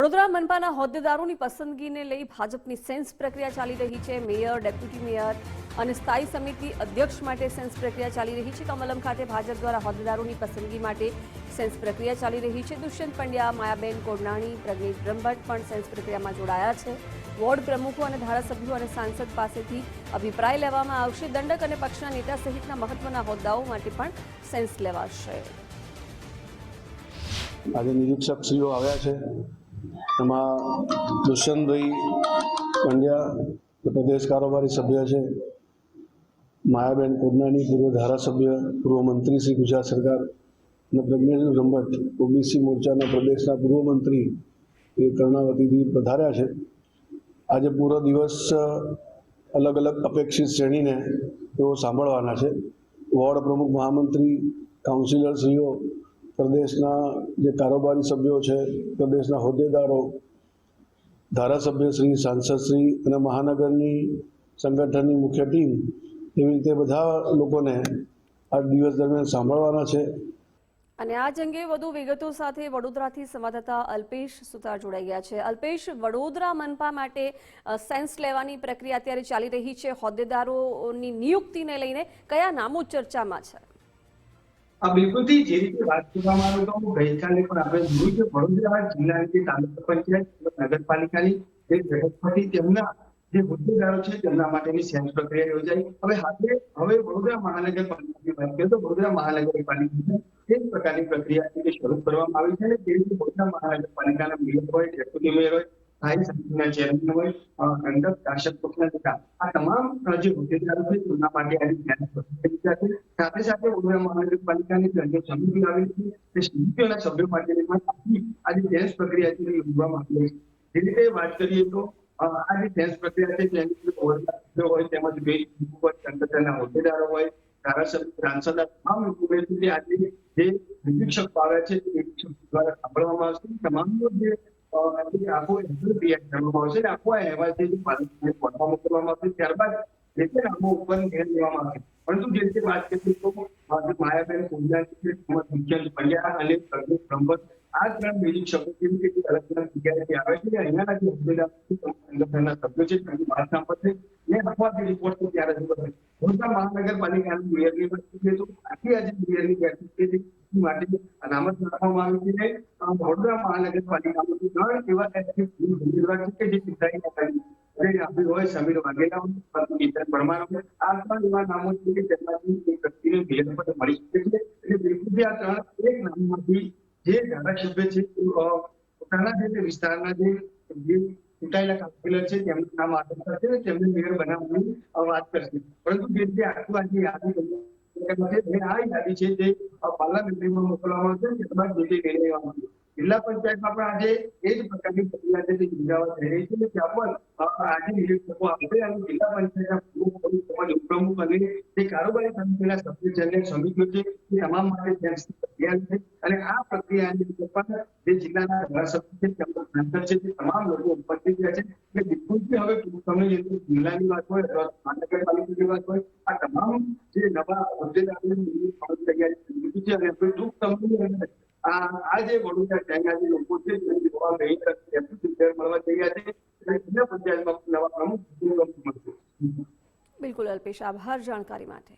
વડોદરા મનપાના હોદ્દેદારોની પસંદગીને લઈ ભાજપની સેન્સ પ્રક્રિયા ચાલી રહી છે। મેયર, ડેપ્યુટી મેયર અને સ્થાયી સમિતિ અધ્યક્ષ માટે સેન્સ પ્રક્રિયા ચાલી રહી છે। કમલમ ખાતે ભાજપ દ્વારા હોદ્દેદારોની પસંદગી માટે સેન્સ પ્રક્રિયા ચાલી રહી છે। દુષ્યંત પંડ્યા, માયાબેન કોડનાણી, પ્રજ્ઞેશ બ્રહ્મભટ્ટ પણ સેન્સ પ્રક્રિયામાં જોડાયા છે। વોર્ડ પ્રમુખો અને ધારાસભ્યો અને સાંસદ પાસેથી અભિપ્રાય લેવામાં આવશે। દંડક અને પક્ષના નેતા સહિતના મહત્વના હોદ્દાઓ માટે પણ સેન્સ લેવાશે। આજે નિરીક્ષકશ્રીઓ આવ્યા છે, એમાં દુષ્યંતભાઈ પંડ્યા પ્રદેશ કારોબારી સભ્ય છે, માયાબેન કોડનાણી પૂર્વ ધારાસભ્ય, પૂર્વ મંત્રી શ્રી ગુજરાત સરકાર, અને પ્રજ્ઞેશ બ્રહ્મભટ્ટ ઓબીસી મોરચાના પ્રદેશના પૂર્વ મંત્રી એ કર્ણાવતીથી પધાર્યા છે। આજે પૂરો દિવસ અલગ અલગ અપેક્ષિત શ્રેણીને તેઓ સાંભળવાના છે। વોર્ડ પ્રમુખ, મહામંત્રી, કાઉન્સિલરશ્રીઓ, પ્રદેશના જે કારોબારી સભ્યો છે, પ્રદેશના હોદ્દેદારો, ધારાસભ્યશ્રી, સાંસદશ્રી અને મહાનગરની સંગઠનની મુખ્ય ટીમ, એવી રીતે બધા લોકોને આ દિવસ દરમિયાન સાંભળવાના છે। અને આ અંગે વધુ વિગતો સાથે વડોદરાથી સંવાદદાતા અલ્પેશ સુતાર જોડાઈ ગયા છે। અલ્પેશ, વડોદરા મનપા માટે સેન્સ લેવાની પ્રક્રિયા અત્યારે ચાલી રહી છે। હોદ્દેદારોની નિયુક્તિને લઈને કયા નામો ચર્ચામાં છે? બિલકુલથી જે રીતે વાત કરવામાં આવે તો ગઈકાલે પણ આપણે જોયું કે વડોદરા જિલ્લાની જે તાલુકા પંચાયત નગરપાલિકાની જે બેઠક તેમના જે હોદ્દેદારો છે તેમના માટેની સેન્સ પ્રક્રિયા યોજાઈ। હવે વડોદરા મહાનગરપાલિકાની વાત કરીએ તો વડોદરા મહાનગરપાલિકા તે પ્રકારની પ્રક્રિયા શરૂ કરવામાં આવી છે અને તે રીતે વડોદરા મહાનગરપાલિકાના મેયર હોય, ડેપ્યુટી મેયર હોય, સ્થાયી સમિતિના ચેરમેન હોય, દંડક, શાસક પક્ષના નેતા, આ તમામ જે હોદ્દેદારો છે તેમના માટે આજે સેન્સ પ્રક્રિયા છે। સાથે સાથે વડોદરા મહાનગરપાલિકાની જે સમિતિ આવેલી છે તે સમિતિઓના સભ્યો માટેની પણ આજે સેન્સ પ્રક્રિયા છે યોજવામાં આવી છે। જે રીતે વાત કરીએ તો આ જે સેન્સ પ્રક્રિયા છે તેની હોય તેમજ બે સંગઠનના હોદ્દેદારો હોય, ધારાસભ્ય, સાંસદ, તમામ લોકો આજે જે નિરીક્ષક આવ્યા છે તે નિરીક્ષક દ્વારા સાંભળવામાં આવશે। તમામનો જે આખો અહેવાલ તૈયાર કરવામાં આવશે અને આખો અહેવાલ છે પહોંચવા મોકલવામાં આવશે। ત્યારબાદ જે તે નામો ઉપર નિર્ણય લેવામાં આવશે। પરંતુ જે રીતે વાત કરીએ તો માયાબેન કોડનાણી, દુષ્યંત પંડ્યા અને પ્રજ્ઞેશ બ્રહ્મભટ્ટ આ ત્રણ નિરીક્ષકો કેવી રીતે અલગ અલગ જગ્યાએથી આવે છે, અહીંયાના જે હોદ્દેદાર સંગઠનના સભ્યો છે તેમની વાત સાંભળશે અને અથવા જે રિપોર્ટ છે ત્યાં રજૂ કરશે। વડોદરા મહાનગરપાલિકાની મેયરની વાત તો આખી આજે મેયરની બેઠક છે માટે અનામત રાખવામાં આવી છે। વડોદરા મહાનગરપાલિકામાંથી ત્રણ એવા ઉમેદવાર છે કે જે ચૂંટાઈ હોય, સમીર વાઘેલા હોય, કિશન પરમાર હોય, આ ત્રણ એવા નામો છે કે જેમાંથી એક વ્યક્તિને મેયર પદ મળી શકે છે। એટલે બિલકુલ આ ત્રણ એક નામમાંથી જે ધારાસભ્ય છે પોતાના જે વિસ્તારના જે ચૂંટાયેલા કાઉન્સિલર છે તેમનું નામ આગળ કરશે, તેમને મેયર બનાવવાની વાત કરશે। પરંતુ જે રીતે આખું આજે યાદી આ યાદી છે તે પાર્લામેન્ટરીમાં મોકલવામાં આવશે, ત્યારબાદ જે તે નિર્ણય લેવામાં આવશે। જિલ્લા પંચાયતમાં પણ આજે એ જ પ્રકારની પ્રક્રિયા છે તે યોજાવા થઈ રહી છે અને ત્યાં પણ આજે નિરીક્ષકો આવશે અને જિલ્લા પંચાયતના ઉપપ્રમુખ અને જે કારોબારી સમિતિના સભ્યો છે, સમિતિઓ છે એ તમામ માટે સેન્સની પ્રક્રિયા છે અને આ પ્રક્રિયાની પણ જે જિલ્લાના ધારાસભ્યો છે, તેમના સાંસદ છે, તે તમામ લોકો ઉપસ્થિત રહ્યા છે। એટલે બિલકુલથી હવે તમે જિલ્લાની વાત હોય અથવા મહાનગરપાલિકાની વાત હોય, આ તમામ જે નવા હોદ્દેદારોની તૈયારી છે અને ટૂંક સમયની અંદર આ જે વડોદરા શહેરના જે લોકો છે મળવા તૈયાર છે અને જિલ્લા પંચાયતમાં નવા પ્રમુખ મળશે। બિલકુલ અલ્પેશ, આભાર જાણકારી માટે।